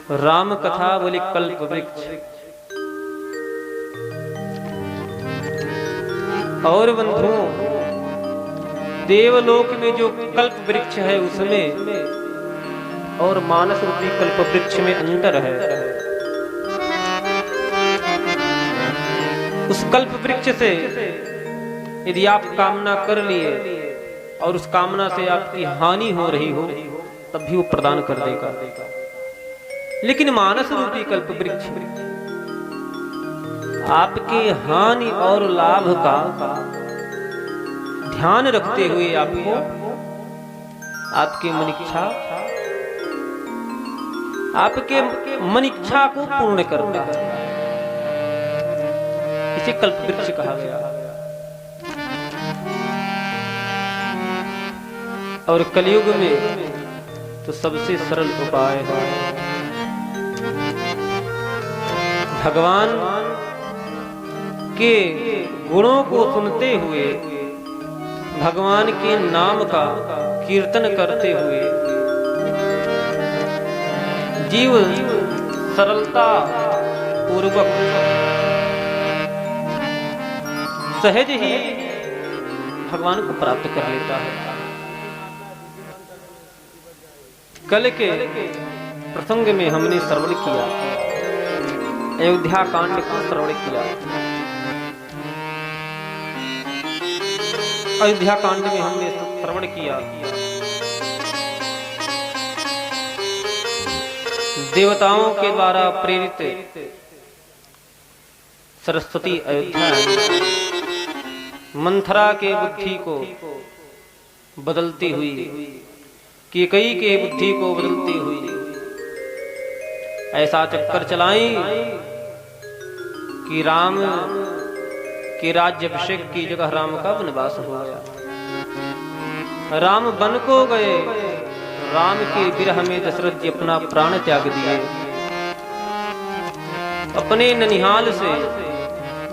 राम कथा बोले कल्प वृक्ष। और बंधुओं, देवलोक में जो कल्प वृक्ष है उसमें और मानस रूपी कल्प वृक्ष में अंतर है। उस कल्प वृक्ष से यदि आप कामना कर लिए और उस कामना से आपकी हानि हो रही हो तब भी वो प्रदान कर देगा। लेकिन मानस रूपी कल्प वृक्ष आपके हानि और लाभ का ध्यान रखते हुए आपको आपके मन इच्छा को पूर्ण करता है। इसे कल्प वृक्ष कहा गया। और कलयुग में तो सबसे सरल उपाय है भगवान के गुणों को सुनते हुए, भगवान के नाम का कीर्तन करते हुए जीव सरलता पूर्वक सहज ही भगवान को प्राप्त कर लेता है। कल के प्रसंग में हमने श्रवण किया, अयोध्या कांड को श्रवण किया। अयोध्या कांड में हमने श्रवण किया देवताओं के द्वारा प्रेरित सरस्वती अयोध्या मंथरा के बुद्धि को बदलती हुई, कैकेयी के बुद्धि को बदलती हुई ऐसा चक्कर चलाई कि राम के राज्याभिषेक की जगह राम का वनवास हो गया। राम वन को गए, राम के विरह में दशरथ जी अपना प्राण त्याग दिए। अपने ननिहाल से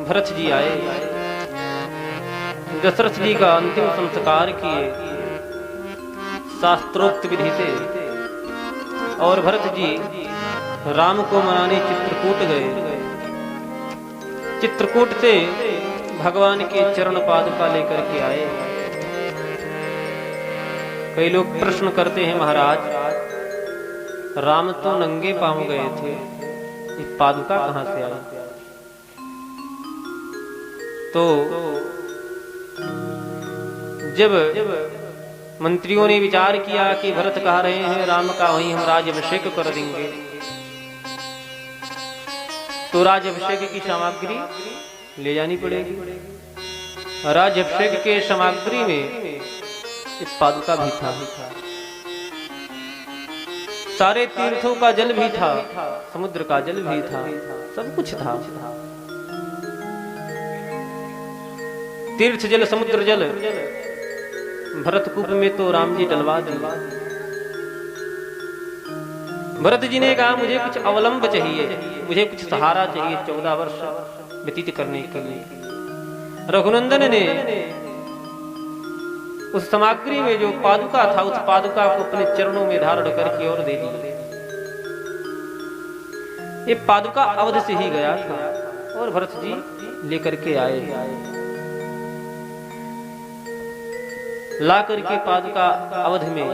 भरत जी आए, दशरथ जी का अंतिम संस्कार किए शास्त्रोक्त विधि से। और भरत जी राम को मनाने चित्रकूट गए। चित्रकूट से भगवान के चरण पादुका लेकर के आए। कई लोग प्रश्न करते हैं, महाराज राम तो नंगे पांव गए थे, ये पादुका कहां से आई? तो जब मंत्रियों ने विचार किया कि भरत कह रहे हैं राम का वहीं हम राज्याभिषेक कर देंगे, तो राज्याभिषेक की सामग्री ले जानी पड़ेगी। राज्याभिषेक के सामग्री में इस पादुका भी था, सारे तीर्थों का जल भी था, समुद्र का जल भी था, सब कुछ था। तीर्थ जल समुद्र जल भरतकूप में तो राम जी डलवा दिए। भरत जी ने कहा मुझे कुछ अवलंब चाहिए, मुझे कुछ सहारा चाहिए 14 वर्ष व्यतीत करने के लिए। रघुनंदन ने उस सामग्री में जो पादुका था, उस पादुका को अपने चरणों में धारण करके और दे दी। ये पादुका अवध से ही गया था और भरत जी लेकर के आए। ला करके पादुका अवध में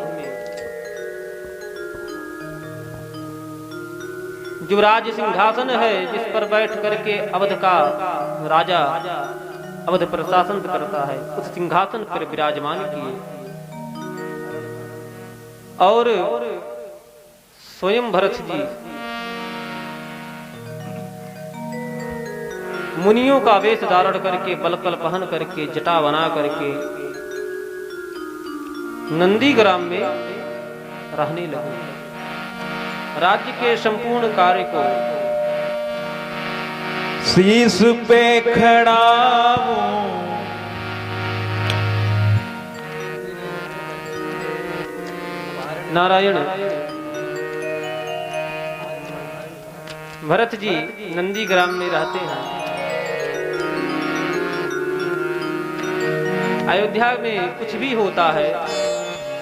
जो राज सिंहासन है जिस पर बैठ करके अवध का राजा अवध पर शासन करता है, उस सिंहासन पर विराजमान किए और स्वयं भरत जी मुनियों का वेश धारण करके, बलकल पहन करके, जटा बना करके नंदीग्राम में रहने लगे। राज्य के संपूर्ण कार्य को शीश पे खड़ा नारायण भरत जी नंदीग्राम में रहते हैं। अयोध्या में कुछ भी होता है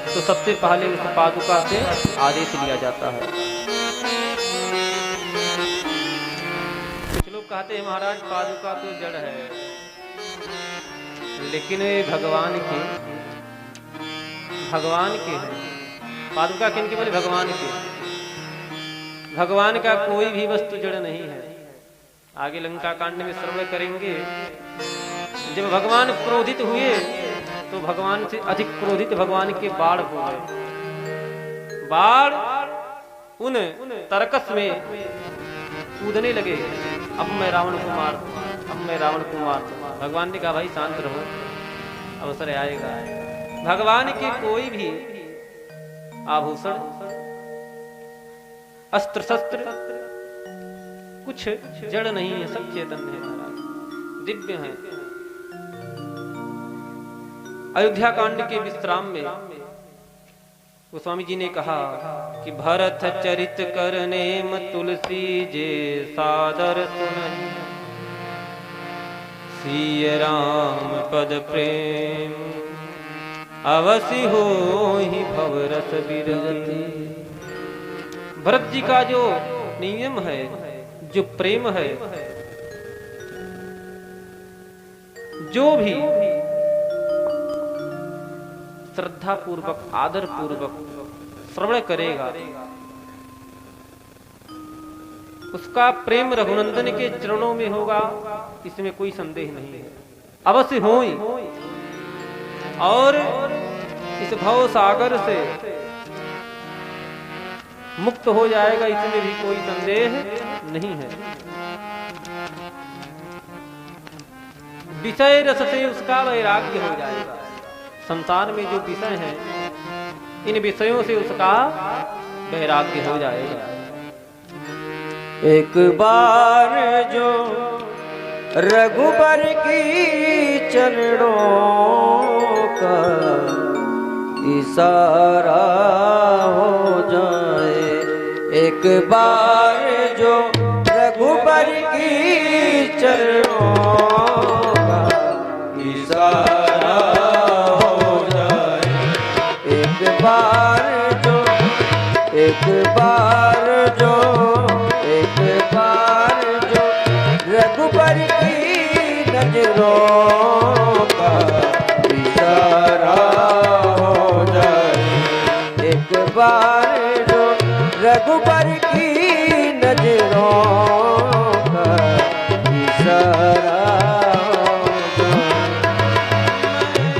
तो सबसे पहले उस पादुका से आदेश लिया जाता है। कहते हैं महाराज पादुका तो जड़ है, लेकिन वे भगवान के हैं। पादुका किनके बोले? भगवान के। भगवान का कोई भी वस्तु जड़ नहीं है। आगे लंका कांड में श्रवण करेंगे, जब भगवान क्रोधित हुए तो भगवान से अधिक क्रोधित भगवान के बाण हो गए। बाण उन तरकस में कूदने लगे, अब मैं रावण को मार दूं, अब मैं रावण को मार दूं। भगवान ने कहा भाई शांत रहो, अवसर आएगा। भगवान के कोई भी आभूषण, अस्त्र शस्त्र कुछ जड़ नहीं है, सब चेतन है महाराज, दिव्य है। अयोध्या कांड के विश्राम में गोस्वामी जी ने कहा कि भरत चरित करने म तुलसी जे सादर सुनहि, सिय राम पद प्रेम अवसि होहि भवरस बिरति। भरत जी का जो नियम है, जो प्रेम है, जो भी श्रद्धा पूर्वक आदर पूर्वक श्रवण करेगा, उसका प्रेम रघुनंदन के चरणों में होगा, इसमें कोई संदेह नहीं है। अवश्य होई, और इस भव सागर से मुक्त हो जाएगा, इसमें भी कोई संदेह नहीं है। विषय रस से उसका वैराग्य हो जाएगा। संसार में जो विषय हैं, इन विषयों से उसका वैराग्य हो जाएगा। एक बार जो रघुबर की चरणों का इशारा हो जाए, एक बार जो रघुबर की चरणों का इशारा हो जाए, एक बार जो रघुबर की नजरों का इशारा हो जाए, एक बार जो रघुबर की नजरों का इशारा हो जाए।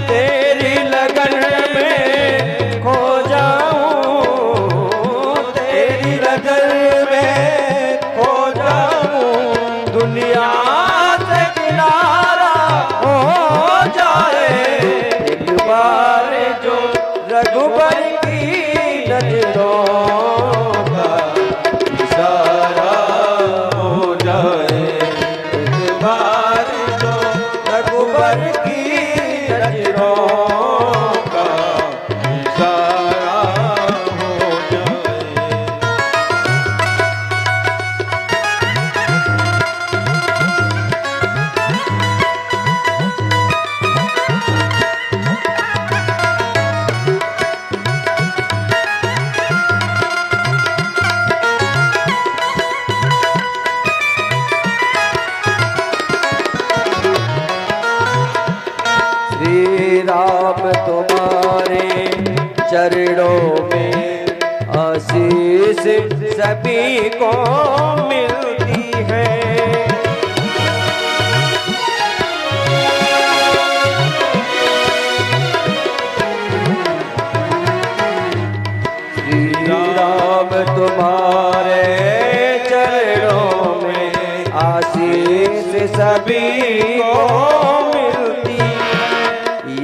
तेरी लगन में खो जाऊं, तेरी लगन में खो जाऊं, दुनिया से किनारा हो जाए, एक बार जो रघुबर की नजरों का इशारा हो जाए, एक बार जो रघुबर की नजरों का इशारा हो जाए। श्री राम तुम्हारे चरणों में आशीष सभी को मिलती है। श्री राम तुम्हारे चरणों में आशीष सभी को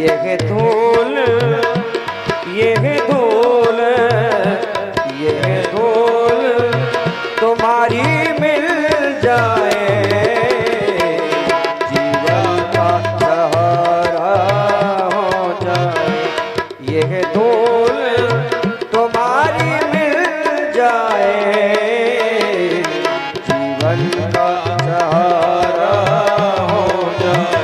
यह धूल, यह धूल, यह धूल तुम्हारी मिल जाए, जीवन का सहारा हो जाए, यह धूल तुम्हारी मिल जाए, जीवन का सहारा हो जाए।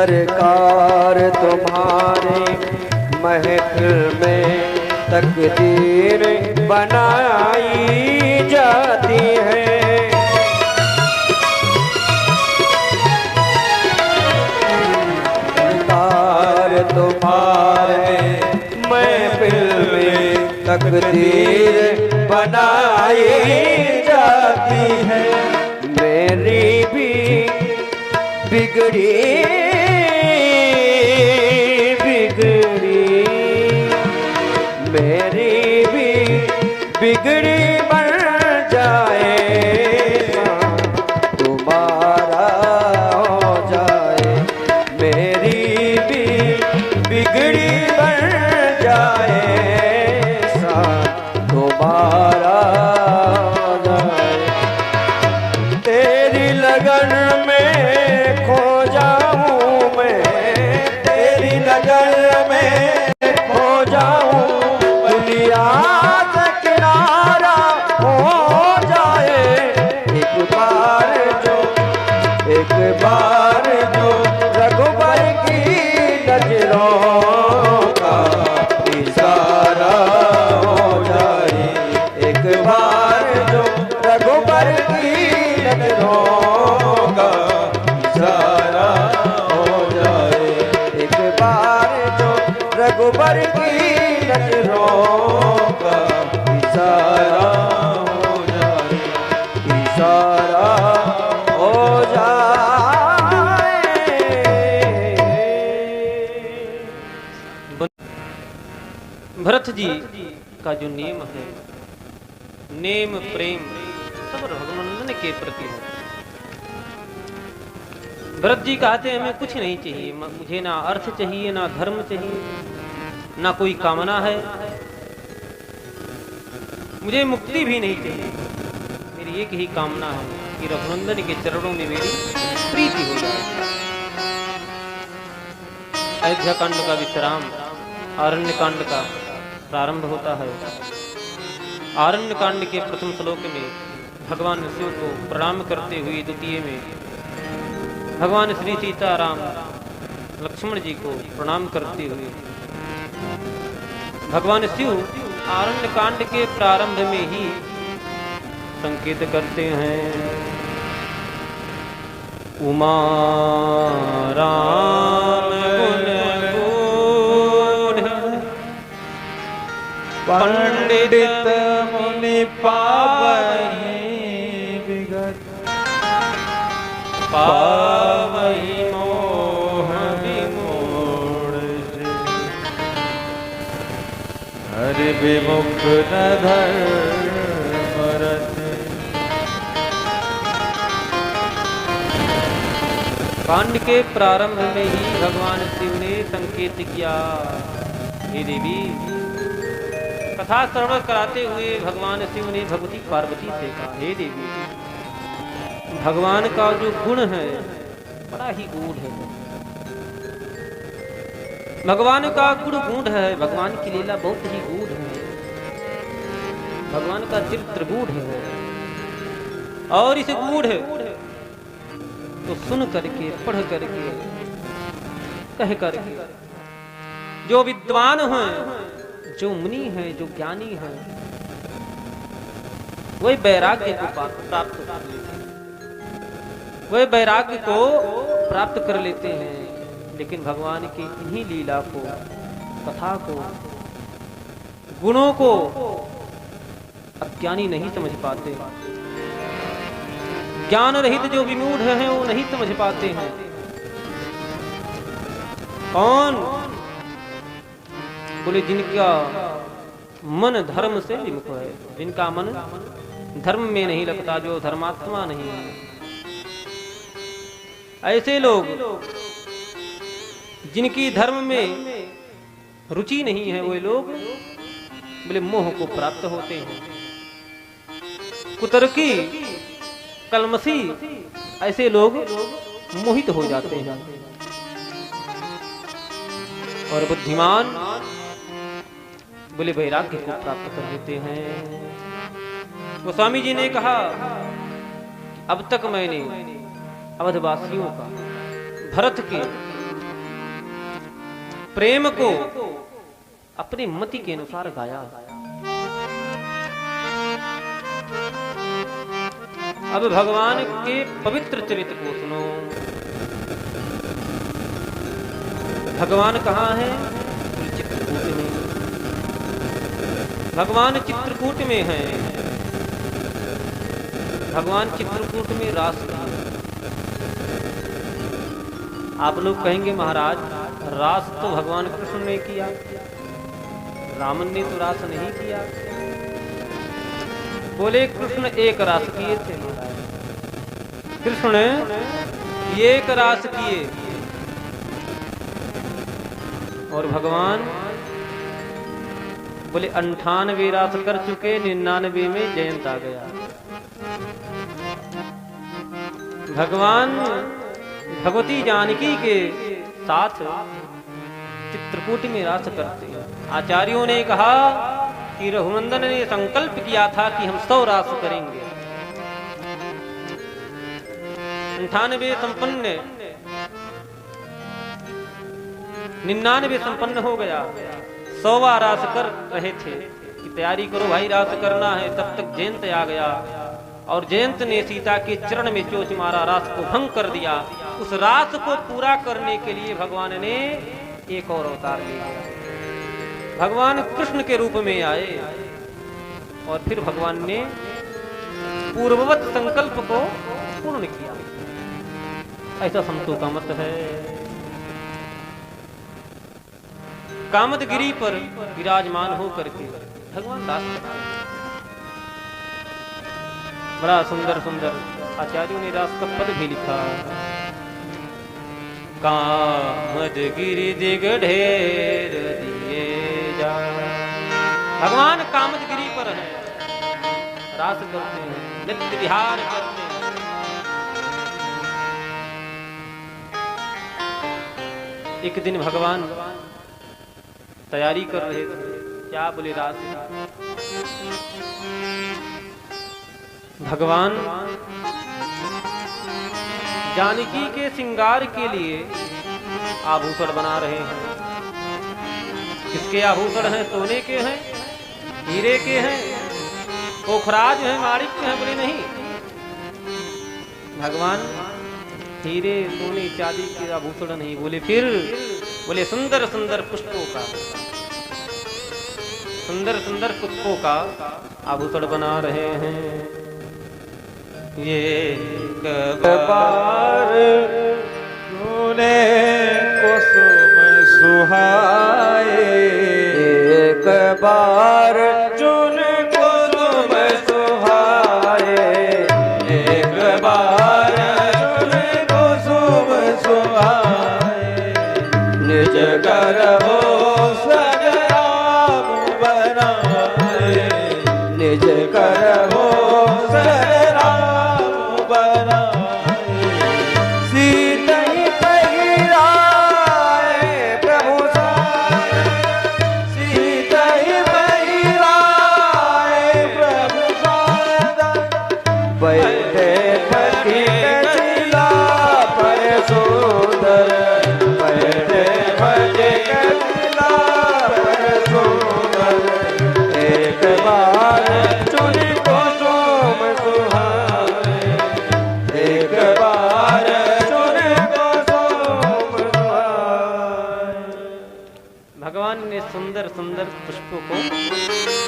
सरकार तुम्हारे महफिल में तकदीर बनाई जाती है। सरकार तुम्हारे महफिल में तकदीर बनाई जाती है। मेरी भी बिगड़ी मेरी भी बिगड़ी बन जाए, तुम्हारा हो जाए। मेरी भी बिगड़ी बन जाए, तुम्हारा हो जाए। तेरी लगन में खो जाऊं मैं, तेरी लगन में खो जाऊं, दुनिया से किनारा हो जाए। एक बार जो रघुबर की नजरों का इशारा हो जाए। एक बार जो रघुबर की नजरों का इशारा हो जाए। एक बार जो रघुबर की नजरों का इशारा हो जाए, इशारा हो जाए। भरत जी का जो नेम है, नेम प्रेम सब रघुनंदन के प्रति है। भरत जी कहते हैं हमें कुछ नहीं चाहिए, मुझे ना अर्थ चाहिए, ना धर्म चाहिए, ना कोई कामना है, मुझे मुक्ति भी नहीं चाहिए। मेरी एक ही कामना है कि रघुनंदन के चरणों में मेरी प्रीति हो जाए। अयोध्या कांड का विश्राम आरण्य कांड का प्रारंभ होता है। आरण्य कांड के प्रथम श्लोक में भगवान शिव को प्रणाम करते हुए, द्वितीय में भगवान श्री सीताराम लक्ष्मण जी को प्रणाम करते हुए भगवान शिव आरण्य कांड के प्रारंभ में ही संकेत करते हैं, उमा राम गुण गूढ़ पंडित मुनि पावहि विगत पावहि मोह विमूढ़ हरि विमुख न धर्मरत। कांड के प्रारंभ में ही भगवान शिव ने संकेत किया, हे देवी। कथा श्रवण कराते हुए भगवान शिव ने भगवती पार्वती से कहा, हे देवी, भगवान का जो गुण है बड़ा ही गूढ़ है। भगवान का गुण गूढ़ है, भगवान की लीला बहुत ही गूढ़ है, भगवान का चरित्र गूढ़ है। और इस गूढ़ तो सुन करके, पढ़ करके, कह करके जो विद्वान हैं, जो मुनि हैं, जो ज्ञानी हैं, वही वैराग्य को प्राप्त कर लेते हैं, वही वैराग्य को प्राप्त कर लेते हैं। लेकिन भगवान की इन्हीं लीला को, कथा को, गुणों को अज्ञानी नहीं समझ पाते। ज्ञान रहित जो विमूढ़ हैं वो नहीं समझ पाते हैं। कौन? बोले जिनका मन धर्म से विमुख है, जिनका मन धर्म में नहीं लगता, जो धर्मात्मा नहीं है। ऐसे लोग जिनकी धर्म में रुचि नहीं है, वे लोग बोले मोह को प्राप्त होते हैं। कुतर्की, कलमसी ऐसे लोग मोहित हो जाते हैं। और बुद्धिमान बोले वैराग्य को प्राप्त कर लेते हैं। गोस्वामी जी ने कहा, अब तक मैंने अवधवासियों का, भरत के प्रेम को अपनी मति के अनुसार गाया। अब भगवान के पवित्र चरित्र को सुनो। भगवान कहाँ है? चित्रकूट में। भगवान चित्रकूट में है। भगवान चित्रकूट में रास किया। आप लोग कहेंगे महाराज रास तो भगवान कृष्ण ने किया, रामन ने तो रास नहीं किया। बोले कृष्ण एक रास किए थे महाराज, कृष्ण एक रास किए और भगवान बोले 98 रास कर चुके, 99 में जयंत आ गया। भगवान भगवती जानकी के साथ चित्रकूट में रास करते हैं। आचार्यों ने कहा कि रघुनंदन ने संकल्प किया था कि हम 100 रास करेंगे। 98 संपन्न, 99 संपन्न हो गया, 100वां रास कर रहे थे कि तैयारी करो भाई रास करना है। तब तक जयंत आ गया और जयंत ने सीता के चरण में चोच मारा, रास को भंग कर दिया। उस रास को पूरा करने के लिए भगवान ने एक और अवतार लिया। भगवान कृष्ण के रूप में आए और फिर भगवान ने पूर्ववत संकल्प को पूर्ण किया। ऐसा संतों का मत है। कामदगिरी पर विराजमान होकर के भगवान रास करते हैं। बड़ा सुंदर सुंदर आचार्यों ने रास का पद भी लिखा। कामदगिरि दिग ढेर दिए जा। भगवान कामदगिरी पर है, रास करते हैं, नित्य विहार करते हैं। एक दिन भगवान तैयारी कर रहे थे। क्या बोले? रास। भगवान जानकी के श्रृंगार के लिए आभूषण बना रहे हैं। किसके आभूषण हैं? सोने के हैं, हीरे के हैं, पोखराज हैं, माणिक के हैं? बोले नहीं, भगवान हीरे सोने चांदी के आभूषण नहीं। बोले फिर? बोले सुंदर सुंदर पुष्पों का, सुंदर सुंदर पुष्पों का आभूषण बना रहे हैं। ये बार तूने कुसुम सुहाए, एक बार चुन कुसुम सुहाए, एक बार चुन कुसुम सुहाए, निज कर हो सगराम बनाए, निज कर हो सुंदर सुंदर पुष्पों को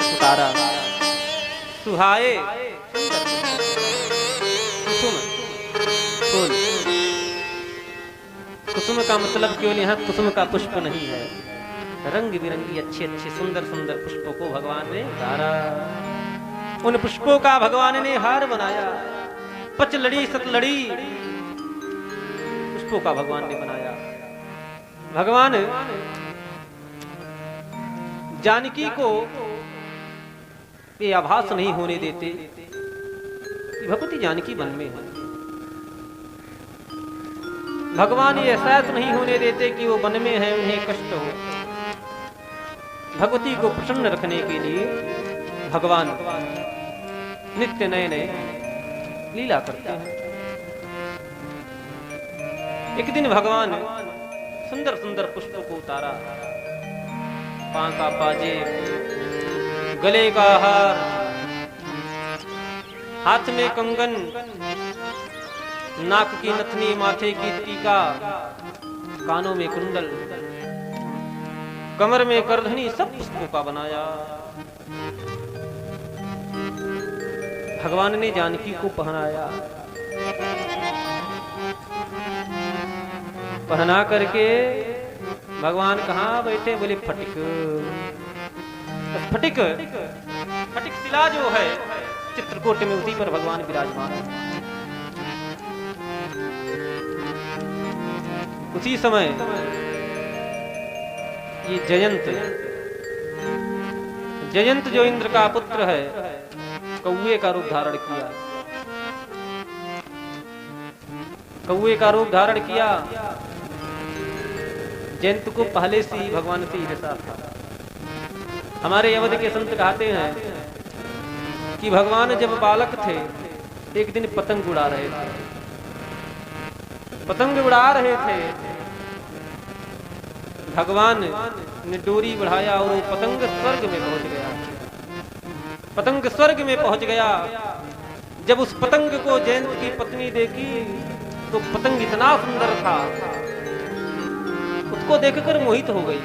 उतारा। सुहाए कुसुम फूल। कुसुम का मतलब केवल यहाँ कुसुम का पुष्प नहीं है, रंग बिरंगी अच्छे अच्छे सुंदर सुंदर पुष्पों को भगवान ने उतारा। उन पुष्पों का भगवान ने हार बनाया। पचलड़ी सतलड़ी पुष्पों का भगवान ने बनाया। भगवान जानकी को ये आभास नहीं होने देते कि भगवती जानकी वन में है। भगवान ये एहसास नहीं होने देते कि वो वन में है, उन्हें कष्ट हो। भगवती को प्रसन्न रखने के लिए भगवान नित्य नए नए लीला करते हैं। एक दिन भगवान सुंदर सुंदर पुष्प को उतारा, पांव का पाजे, गले का हार, हाथ में कंगन, नाक की नथनी, माथे की टीका, कानों में कुंडल, कमर में करधनी, सब पुष्पों का बनाया। भगवान ने जानकी को पहनाया, पहना करके भगवान कहाँ बैठे? बोले फटिक। फटिक फटिक शिला जो है चित्रकूट में, उसी पर भगवान विराजमान है। उसी समय ये जयंत जो इंद्र का पुत्र है, कौए का रूप धारण किया। कौए का रूप धारण किया। जयंत को पहले से ही भगवान से ईर्ष्या था। हमारे अवध के संत कहते हैं कि भगवान जब बालक थे, एक दिन पतंग उड़ा रहे थे। पतंग उड़ा रहे थे, भगवान ने डोरी बढ़ाया और वो पतंग स्वर्ग में पहुंच गया। पतंग स्वर्ग में पहुंच गया। जब उस पतंग को जयंत की पत्नी देखी तो पतंग इतना सुंदर था, उसको देखकर मोहित हो गई।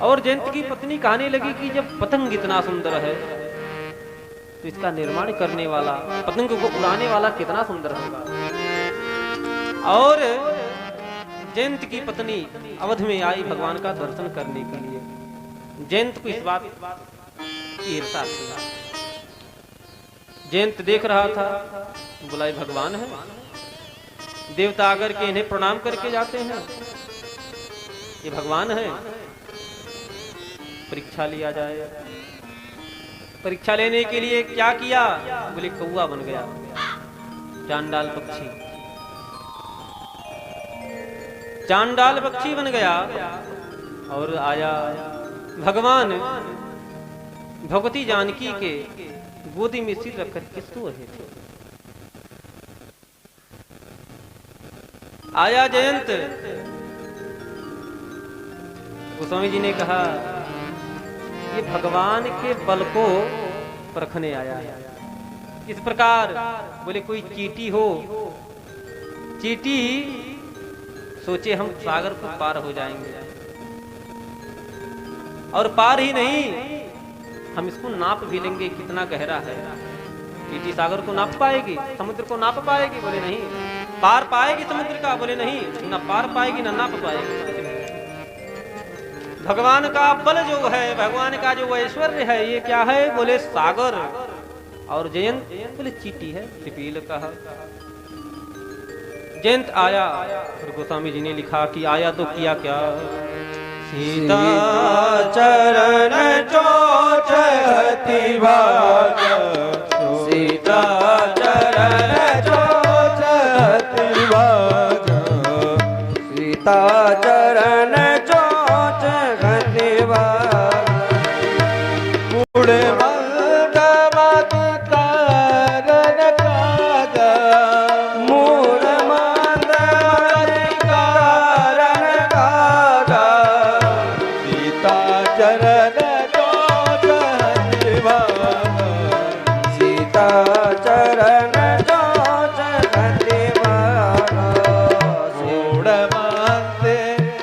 और जयंत की पत्नी कहने लगी कि जब पतंग इतना सुंदर है तो इसका निर्माण करने वाला, पतंग को उड़ाने वाला कितना सुंदर होगा। और जयंत की पत्नी अवध में आई भगवान का दर्शन करने के लिए। जयंत को इस बात की ईर्ष्या थी। जयंत देख रहा था, बोला भगवान है, देवता आकर के इन्हें प्रणाम करके जाते हैं, ये भगवान है, परीक्षा लिया जाए। परीक्षा लेने के लिए क्या किया? बोले कौआ बन गया, चांडाल पक्षी, चांडाल पक्षी बन गया। और आया भगवान भगवती जानकी के गोदी में सिर रखकर के सो रहे थे। आया जयंत, गोस्वामी जी ने कहा ये भगवान के बल को परखने आया है। इस प्रकार बोले कोई चींटी हो, चींटी सोचे हम सागर को पार हो जाएंगे, और पार ही नहीं हम इसको नाप भी लेंगे कितना गहरा है। चींटी सागर को नाप पाएगी, समुद्र को नाप पाएगी? बोले नहीं। पार पाएगी समुद्र का? बोले नहीं, ना पार पाएगी ना नाप पाएगी। भगवान का बल जो है, भगवान का जो ऐश्वर्य है, ये क्या है? बोले सागर। और जयंत बोले चींटी है, पिपील कहा। जयंत आया, फिर गोस्वामी जी ने लिखा कि आया तो किया क्या? सीता चरण चोचती भाग, सीता चरण चोचती भाग, सीता चरण चोचती भाग, मुड़ मंद मत कारण कागा, मूल मंद कारण कागा, सीता चरण चोचती भाग, सीता चरण चोचती भाग, मुड़ मंद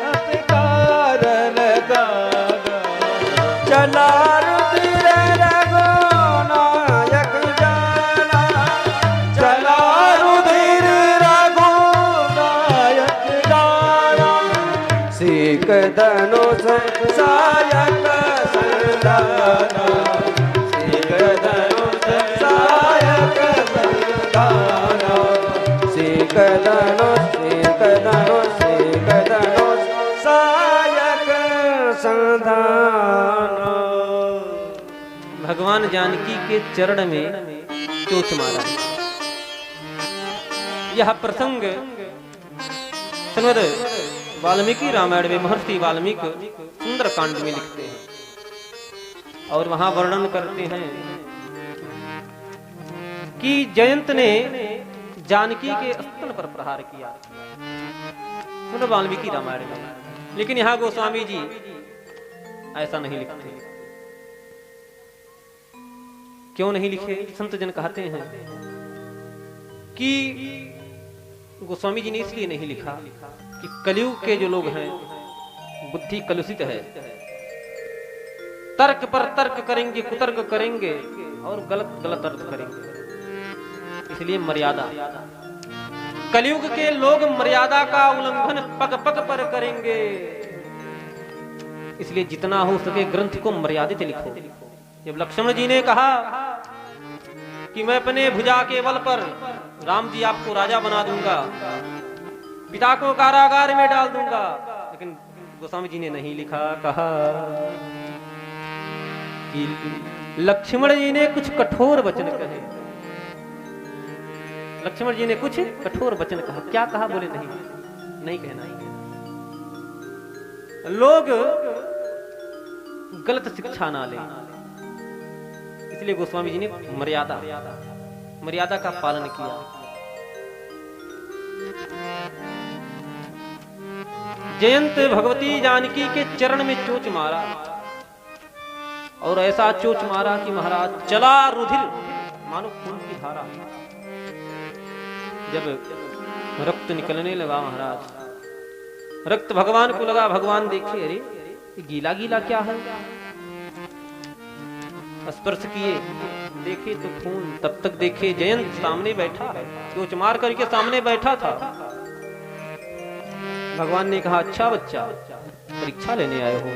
मत कारण कागा, चला रुधिर रघुनायक जाना, चला रुधिर रघुनायक जाना, सीख धनुष सायक संधाना, सीख धनुष सायक संधाना, सीख धनुष, सीख धनुष, सीख धनुष सायक संधाना। भगवान जानकी के चरण में चोट मारा। यह प्रसंग श्रीमद् वाल्मीकि रामायण में महर्षि वाल्मीकि सुंदर कांड में लिखते हैं और वहां वर्णन करते हैं कि जयंत ने जानकी के स्तन पर प्रहार किया। मतलब वाल्मीकि रामायण में। लेकिन यहाँ गोस्वामी जी ऐसा नहीं लिखते। क्यों नहीं लिखे? संत जन कहते हैं कि गोस्वामी जी ने इसलिए नहीं लिखा कि कलयुग के जो लोग हैं बुद्धि कलुषित है, तर्क पर तर्क करेंगे, कुतर्क करेंगे और गलत गलत अर्थ करेंगे। इसलिए मर्यादा, कलयुग के लोग मर्यादा का उल्लंघन पग पग पर करेंगे। इसलिए जितना हो सके ग्रंथ को मर्यादित लिखो। जब लक्ष्मण जी ने कहा कि मैं अपने भुजा के बल पर राम जी आपको राजा बना दूंगा, पिता को कारागार में डाल दूंगा, लेकिन गोस्वामी जी ने नहीं लिखा। कहा कि लक्ष्मण जी ने कुछ कठोर वचन कहे। लक्ष्मण जी ने कुछ कठोर वचन कहा। क्या कहा? बोले नहीं कहना। लोग गलत शिक्षा ना ले, इसलिए गोस्वामी जी ने मर्यादा का पालन किया। जयंत भगवती जानकी के चरण में चोच मारा और ऐसा चोच मारा कि महाराज चला रुधिर मानो खून की धारा। जब रक्त निकलने लगा महाराज, रक्त भगवान को लगा। भगवान देखे, अरे गीला गीला क्या है? स्पर्श किए, देखे तो खून। तब तक देखे जयंत सामने बैठा है, चोच मार करके सामने बैठा था। भगवान ने कहा, अच्छा बच्चा, परीक्षा लेने आए हो,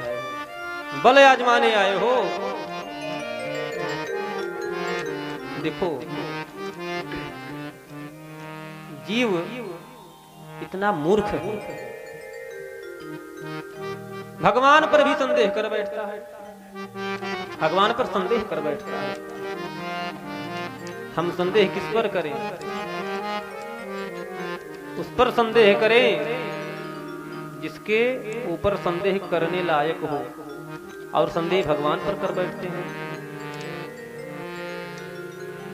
बल आजमाने आए हो। देखो जीव इतना मूर्ख है, भगवान पर भी संदेह कर बैठता है। भगवान पर संदेह कर बैठता है। हम संदेह किस पर करें? उस पर संदेह करें जिसके ऊपर संदेह करने लायक हो, और संदेह भगवान पर कर बैठते हैं।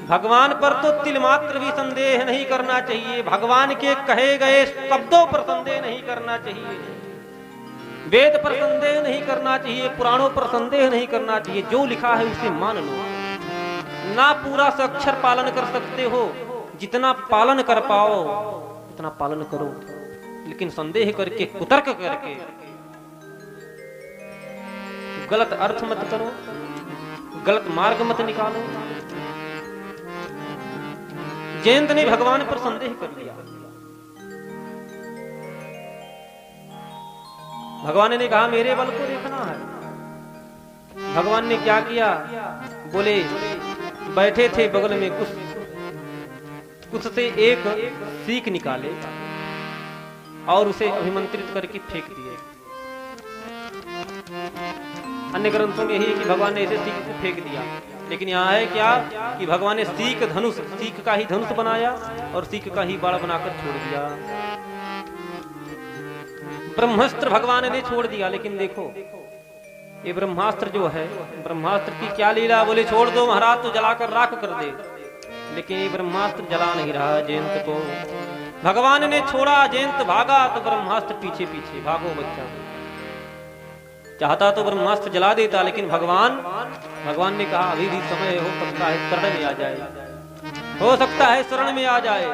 भगवान पर तो तिल मात्र भी संदेह नहीं करना चाहिए। भगवान के कहे गए शब्दों पर संदेह नहीं करना चाहिए। वेद पर संदेह नहीं करना चाहिए, पुराणों पर संदेह नहीं करना चाहिए। जो लिखा है उसे मान लो। ना पूरा से अक्षर पालन कर सकते हो, जितना पालन कर पाओ उतना पालन करो, लेकिन संदेह करके, कुतर्क करके गलत अर्थ मत करो, गलत मार्ग मत निकालो। जयंत ने भगवान पर संदेह कर लिया। भगवान ने कहा, मेरे बल को देखना है। भगवान ने क्या किया? बोले, बैठे थे बगल में कुछ से एक सीख निकाले और उसे अभिमंत्रित करके फेंक दिए। अन्य ग्रंथों में यही है कि भगवान ने ऐसे सीख को फेंक दिया, लेकिन यहाँ है क्या कि भगवान ने सीख का ही धनुष बनाया और सीख का ही बाण बनाकर छोड़ दिया। ब्रह्मास्त्र भगवान ने छोड़ दिया, लेकिन देखो ये ब्रह्मास्त्र जो है, ब्रह्मास्त्र की क्या लीला? बोले छोड़ दो महाराज तो जलाकर राख कर दे, लेकिन ये ब्रह्मास्त्र जला नहीं रहा जयंत को। भगवान ने छोड़ा, जयंत भागा तो ब्रह्मास्त्र पीछे पीछे। भागो बच्चा। चाहता तो ब्रह्मास्त्र जला देता, लेकिन भगवान ने कहा अभी भी समय हो सकता है शरण में आ जाए, हो सकता है शरण में आ जाए।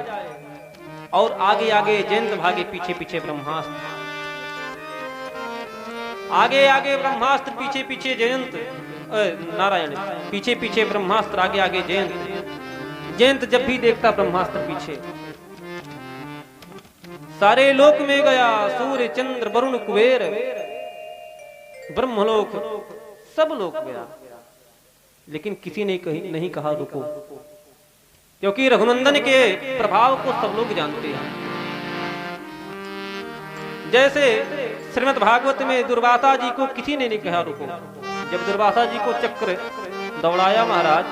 और आगे आगे जयंत भागे, पीछे पीछे ब्रह्मास्त्र। आगे आगे ब्रह्मास्त्र, पीछे पीछे जयंत, नारायण, पीछे पीछे ब्रह्मास्त्र, आगे आगे जयंत। जयंत जब भी देखता ब्रह्मास्त्र पीछे। सारे लोक में गया, सूर्य चंद्र वरुण कुबेर ब्रह्मलोक सब लोक गया, लेकिन किसी ने नहीं कहा रुको, क्योंकि रघुनंदन के प्रभाव को सब लोग जानते हैं। जैसे श्रीमद् भागवत में दुर्वासा जी को किसी ने नहीं कहा रुको। जब दुर्वासा जी को चक्र दौड़ाया महाराज,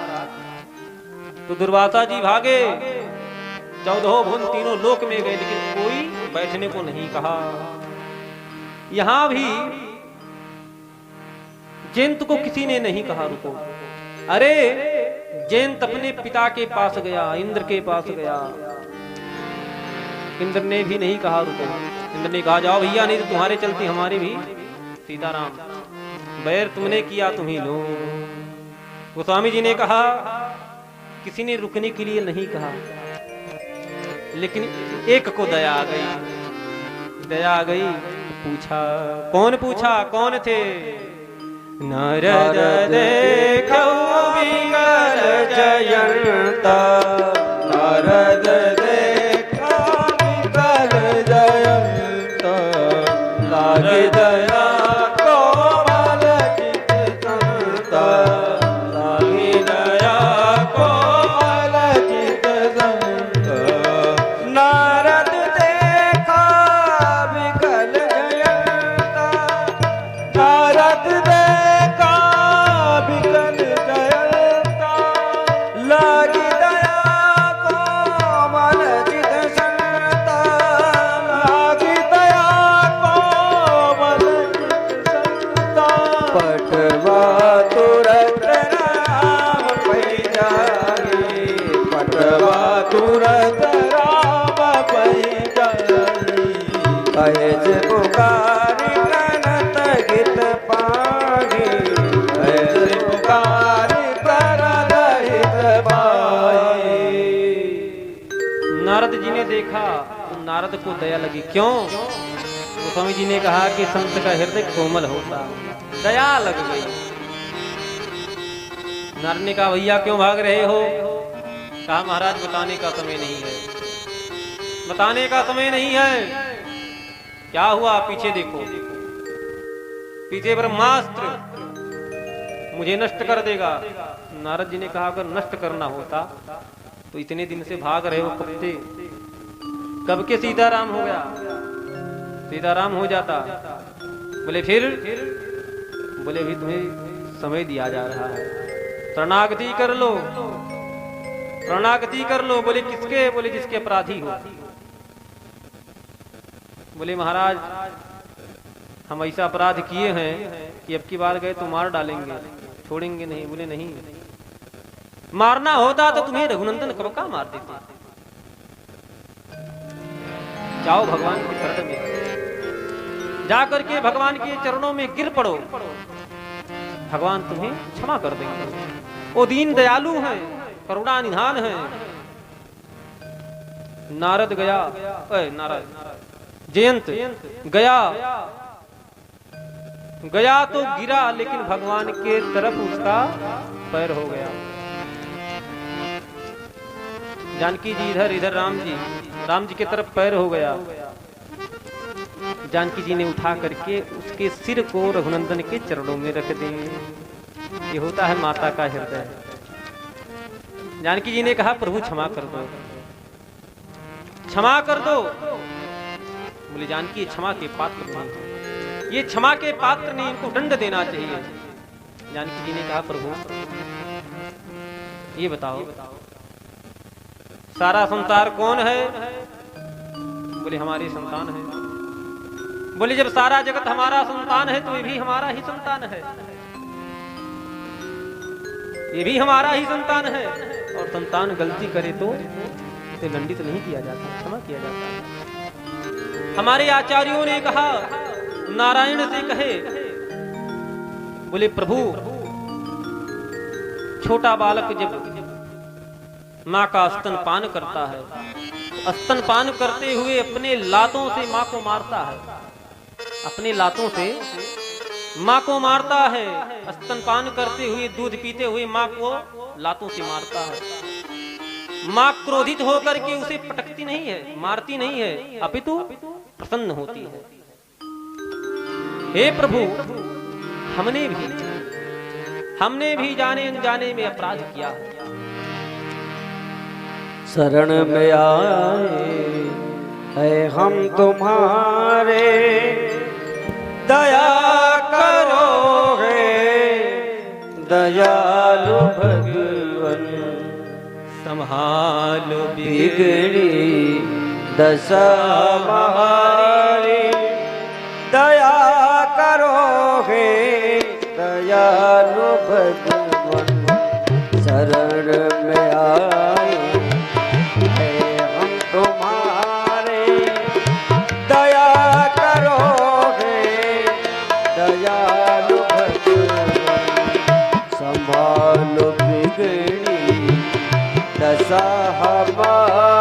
तो दुर्वासा जी भागे, 14 भुवन तीनों लोक में गए, लेकिन कोई बैठने को नहीं कहा। यहां भी जयंत को किसी ने नहीं कहा रुको। अरे जयंत अपने पिता के पास गया, इंद्र के पास गया, इंद्र ने भी नहीं कहा रुको, इंद्र ने कहा जाओ भैया, नहीं तो तुम्हारे चलते हमारे भी सीताराम, बैर तुमने किया तुम ही लो। गोस्वामी जी ने कहा किसी ने रुकने के लिए नहीं कहा, लेकिन एक को दया आ गई, दया आ गई। पूछा, कौन पूछा, कौन थे? नारद देखो विकल जयंता, नारद देखा विकल जयंता, लागे दया कोमल चित संता, लागे दया कोमल चित संता। नारद देखा विकल जयंता, नारद देखा विकल जयंता, लागी दया कोमल चित संता, लागी दया कोमल चित संता। पटवा तुरत राम पै जाए, पटवा तुरत राम पै जाई, कहे से पुकारी प्रणत गीत पागी, ऐसे पुकारी प्रणहित पाई। नारद जी ने देखा तो नारद को दया लगी। क्यों? गोस्वामी जी ने कहा कि संत का हृदय कोमल होता, दया लग गई। नारद ने कहा भैया क्यों भाग रहे हो? कहा महाराज बताने का समय नहीं है, बताने का समय नहीं है। क्या हुआ? पीछे देखो, पीछे ब्रह्मास्त्र मुझे नष्ट कर देगा। नारद जी ने कहा अगर नष्ट करना होता तो इतने दिन से भाग रहे हो, कब से, कब के सीताराम हो गया, सीताराम हो जाता। बोले फिर? बोले भी तुम्हें समय दिया जा रहा है, शरणागति कर लो, शरणागति कर लो। बोले किसके? बोले जिसके अपराधी हो। बोले महाराज हम ऐसा अपराध किए हैं कि अब की बार गए तो मार डालेंगे, छोड़ेंगे नहीं। बोले नहीं, मारना होता तो तुम्हें रघुनंदन कब का मार देते। जाओ भगवान की शरण में, जाकर के भगवान के चरणों में गिर पड़ो, भगवान तुम्हें क्षमा कर देंगे। वो दीन दयालु हैं, करुणा निधान हैं। नारद गया, नारद जयंत गया, गया तो गिरा, लेकिन भगवान के तरफ उसका पैर हो गया। जानकी जी इधर, इधर राम जी के तरफ पैर हो गया। जानकी जी ने उठा करके उसके सिर को रघुनंदन के चरणों में रख दिए। ये होता है माता का हृदय। जानकी जी ने कहा प्रभु क्षमा कर दो, क्षमा कर दो। बोले जानकी क्षमा के पात्र नहीं, ये क्षमा के पात्र नहीं, इनको दंड देना चाहिए। जानकी जी ने कहा प्रभु ये बताओ सारा संसार कौन है? बोले हमारी संतान है। बोले जब सारा जगत हमारा संतान है तो ये भी हमारा ही संतान है, ये भी हमारा ही संतान है। और संतान गलती करे तो उसे दंडित नहीं किया जाता, क्षमा किया जाता है। हमारे आचार्यों ने कहा नारायण से कहे, बोले प्रभु छोटा बालक जब माँ का स्तनपान करता है, स्तनपान करते हुए अपने लातों से माँ को मारता है, अपने लातों से माँ को मारता है। स्तनपान करते हुए, दूध पीते हुए माँ को लातों से मारता है। माँ क्रोधित होकर के उसे पटकती नहीं है, मारती नहीं है, अपितु प्रसन्न होती है। हे प्रभु हमने भी जाने अनजाने में अपराध किया है। शरण में आए है हम तुम्हारे, दया करोगे दयालु भगवन, संभालो बिगड़ी दशा हमारी, दया करोगे दयालु भगवन। शरण में आए है हम तुम्हारे, दया दयालु भगवान संभालो बिगड़ी दशा हमारी।